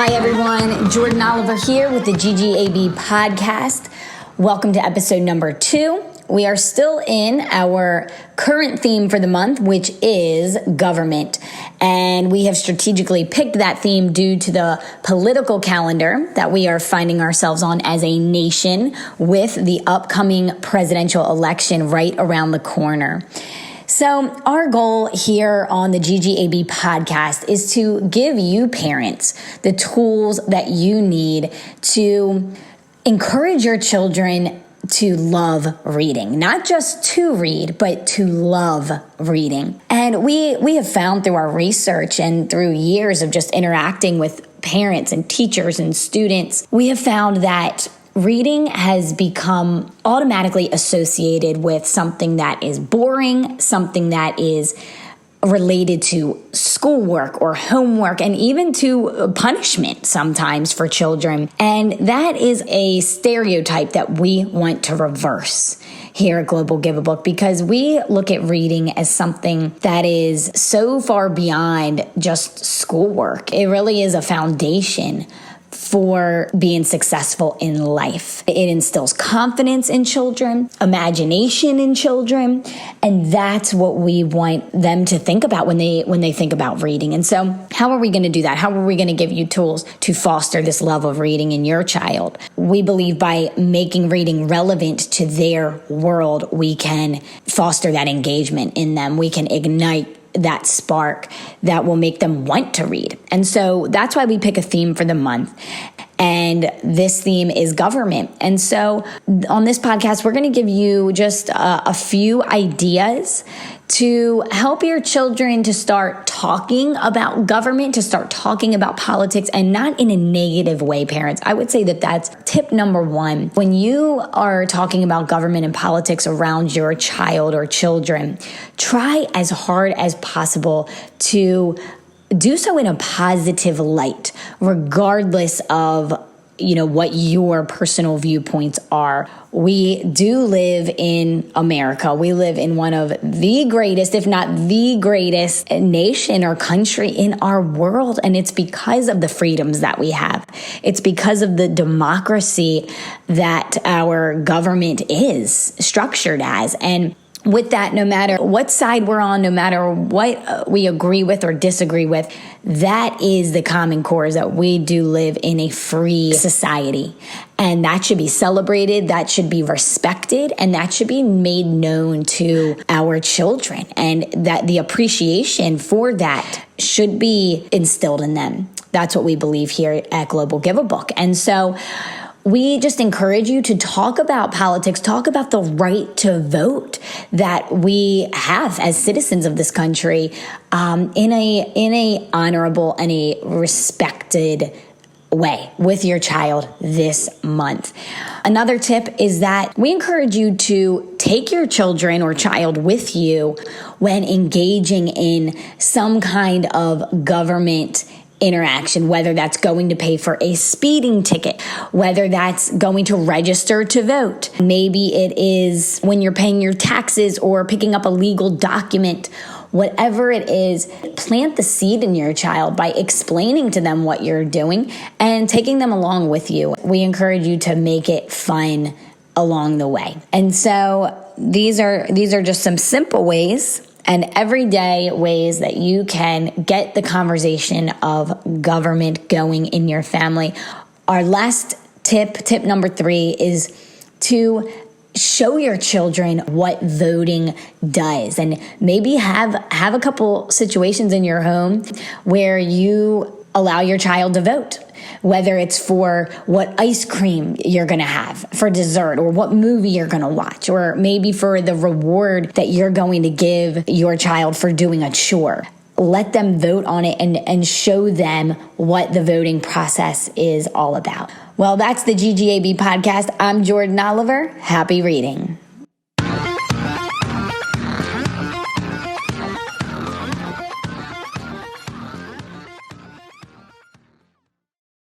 Hi, everyone. Jordan Oliver here with the GGAB podcast. Welcome to episode number 2. We are still in our current theme for the month, which is government. And we have strategically picked that theme due to the political calendar that we are finding ourselves on as a nation with the upcoming presidential election right around the corner. So our goal here on the GGAB podcast is to give you parents the tools that you need to encourage your children to love reading, not just to read, but to love reading. And we have found through our research and through years of just interacting with parents and teachers and students, we have found that reading has become automatically associated with something that is boring, something that is related to schoolwork or homework, and even to punishment sometimes for children. And that is a stereotype that we want to reverse here at Global Give a Book, because we look at reading as something that is so far beyond just schoolwork. It really is a foundation for being successful in life. It instills confidence in children, imagination in children, and that's what we want them to think about when they think about reading. And so how are we going to do that? How are we going to give you tools to foster this love of reading in your child? We believe by making reading relevant to their world, we can foster that engagement in them. We can ignite that spark that will make them want to read. And so that's why we pick a theme for the month. And this theme is government. And so on this podcast, we're going to give you just a few ideas to help your children to start talking about government, to start talking about politics, and not in a negative way, parents. I would say that that's tip number 1. When you are talking about government and politics around your child or children, try as hard as possible to do so in a positive light, regardless of what your personal viewpoints are. We do live in America. We live in one of the greatest, if not the greatest nation or country in our world. And it's because of the freedoms that we have. It's because of the democracy that our government is structured as. And with that, no matter what side we're on, no matter what we agree with or disagree with, that is the common core, is that we do live in a free society. And that should be celebrated, that should be respected, and that should be made known to our children. And that the appreciation for that should be instilled in them. That's what we believe here at Global Give a Book. And so we just encourage you to talk about politics, talk about the right to vote that we have as citizens of this country in a honorable and a respected way with your child this month. Another tip is that we encourage you to take your children or child with you when engaging in some kind of government interaction, whether that's going to pay for a speeding ticket, whether that's going to register to vote. Maybe it is when you're paying your taxes or picking up a legal document. Whatever it is, plant the seed in your child by explaining to them what you're doing and taking them along with you. We encourage you to make it fun along the way. And so these are just some simple ways and everyday ways that you can get the conversation of government going in your family. Our last tip number 3, is to show your children what voting does. And maybe have a couple situations in your home where you allow your child to vote, whether it's for what ice cream you're going to have for dessert, or what movie you're going to watch, or maybe for the reward that you're going to give your child for doing a chore. Let them vote on it and show them what the voting process is all about. Well, that's the GGAB podcast. I'm Jordan Oliver. Happy reading.